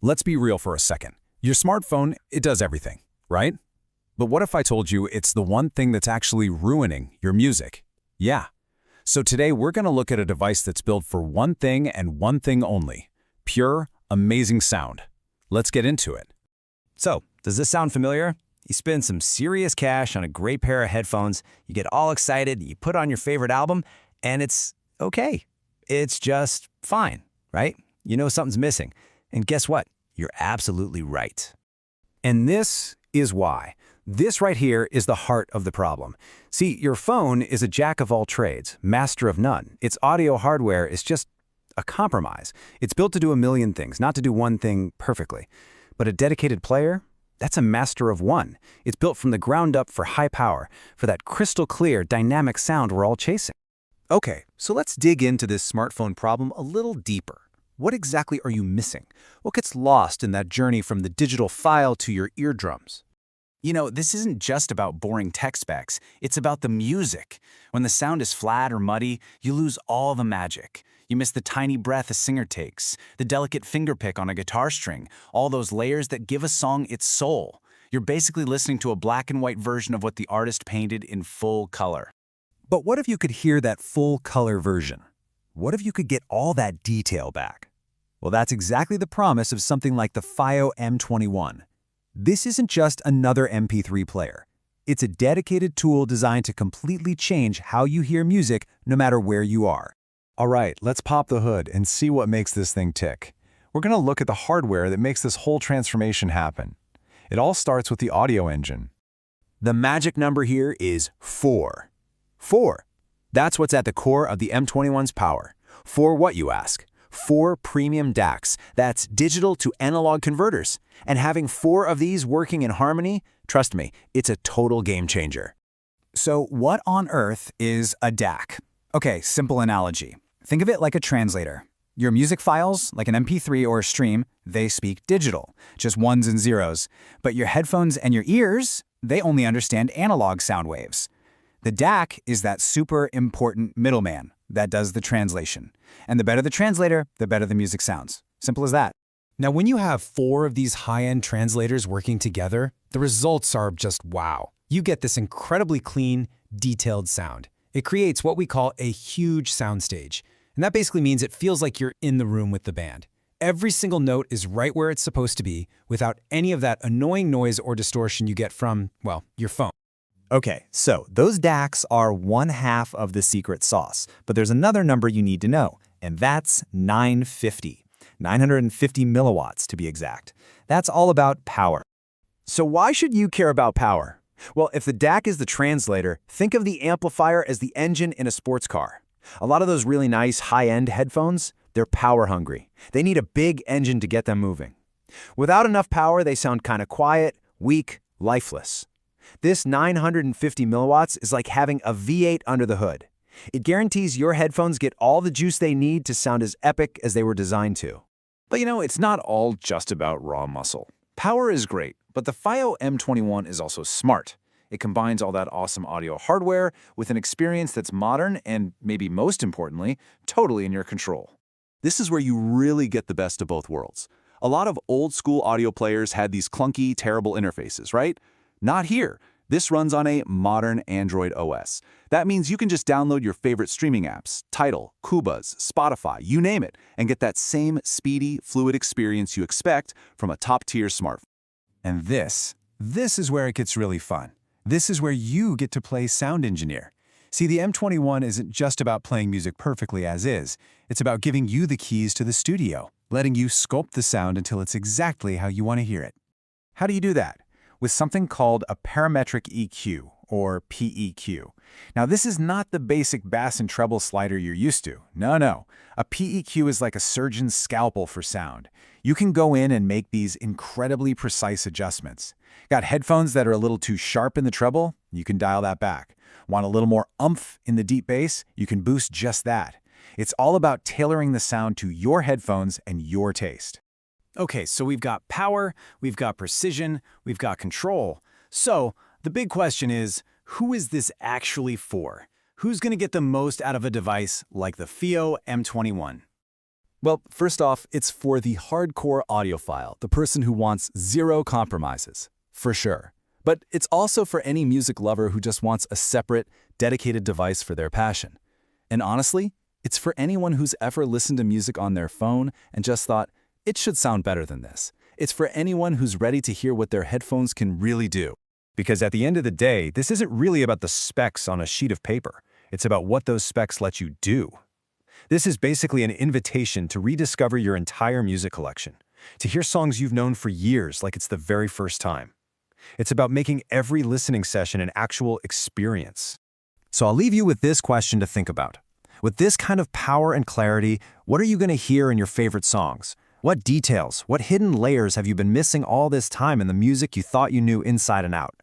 Let's be real for a second. Your smartphone, it does everything, right? But what if I told you it's the one thing that's actually ruining your music? Yeah. So today we're going to look at a device that's built for one thing and one thing only: pure, amazing sound. Let's get into it. So, does this sound familiar? You spend some serious cash on a great pair of headphones, you get all excited, you put on your favorite album, and it's okay. It's just fine, right? You know something's missing. And guess what? You're absolutely right. And this is why. This right here is the heart of the problem. See, your phone is a jack of all trades, master of none. Its audio hardware is just a compromise. It's built to do a million things, not to do one thing perfectly. But a dedicated player? That's a master of one. It's built from the ground up for high power, for that crystal clear, dynamic sound we're all chasing. Okay, so let's dig into this smartphone problem a little deeper. What exactly are you missing? What gets lost in that journey from the digital file to your eardrums? You know, this isn't just about boring tech specs, it's about the music. When the sound is flat or muddy, you lose all the magic. You miss the tiny breath a singer takes, the delicate fingerpick on a guitar string, all those layers that give a song its soul. You're basically listening to a black and white version of what the artist painted in full color. But what if you could hear that full color version? What if you could get all that detail back? Well, that's exactly the promise of something like the FiiO M21. This isn't just another MP3 player. It's a dedicated tool designed to completely change how you hear music no matter where you are. All right, let's pop the hood and see what makes this thing tick. We're going to look at the hardware that makes this whole transformation happen. It all starts with the audio engine. The magic number here is 4. 4. That's what's at the core of the M21's power. 4 what, you ask? 4 premium DACs. That's digital to analog converters. And having 4 of these working in harmony, trust me, it's a total game changer. So what on earth is a DAC? Okay, simple analogy. Think of it like a translator. Your music files, like an MP3 or a stream, they speak digital, just ones and zeros. But your headphones and your ears, they only understand analog sound waves. The DAC is that super important middleman that does the translation. And the better the translator, the better the music sounds. Simple as that. Now, when you have 4 of these high-end translators working together, the results are just wow. You get this incredibly clean, detailed sound. It creates what we call a huge soundstage. And that basically means it feels like you're in the room with the band. Every single note is right where it's supposed to be without any of that annoying noise or distortion you get from, well, your phone. Okay, so those DACs are one half of the secret sauce, but there's another number you need to know, and that's 950. 950 milliwatts to be exact. That's all about power. So why should you care about power? Well, if the DAC is the translator, think of the amplifier as the engine in a sports car. A lot of those really nice high-end headphones, they're power hungry. They need a big engine to get them moving. Without enough power, they sound kind of quiet, weak, lifeless. This 950 milliwatts is like having a V8 under the hood. It guarantees your headphones get all the juice they need to sound as epic as they were designed to. But you know, it's not all just about raw muscle. Power is great, but the FiiO M21 is also smart. It combines all that awesome audio hardware with an experience that's modern and, maybe most importantly, totally in your control. This is where you really get the best of both worlds. A lot of old-school audio players had these clunky, terrible interfaces, right? Not here. This runs on a modern Android OS. That means you can just download your favorite streaming apps, Tidal, Kubas, Spotify, you name it, and get that same speedy, fluid experience you expect from a top-tier smartphone. And this is where it gets really fun. This is where you get to play sound engineer. See, the M21 isn't just about playing music perfectly as is. It's about giving you the keys to the studio, letting you sculpt the sound until it's exactly how you want to hear it. How do you do that? With something called a parametric EQ, or PEQ. Now, this is not the basic bass and treble slider you're used to. No. A PEQ is like a surgeon's scalpel for sound. You can go in and make these incredibly precise adjustments. Got headphones that are a little too sharp in the treble? You can dial that back. Want a little more oomph in the deep bass? You can boost just that. It's all about tailoring the sound to your headphones and your taste. Okay, so we've got power, we've got precision, we've got control. So the big question is, who is this actually for? Who's going to get the most out of a device like the FiiO M21? Well, first off, it's for the hardcore audiophile, the person who wants zero compromises, for sure. But it's also for any music lover who just wants a separate, dedicated device for their passion. And honestly, it's for anyone who's ever listened to music on their phone and just thought, it should sound better than this. It's for anyone who's ready to hear what their headphones can really do. Because at the end of the day, this isn't really about the specs on a sheet of paper. It's about what those specs let you do. This is basically an invitation to rediscover your entire music collection, to hear songs you've known for years like it's the very first time. It's about making every listening session an actual experience. So I'll leave you with this question to think about. With this kind of power and clarity, what are you going to hear in your favorite songs? What details, what hidden layers have you been missing all this time in the music you thought you knew inside and out?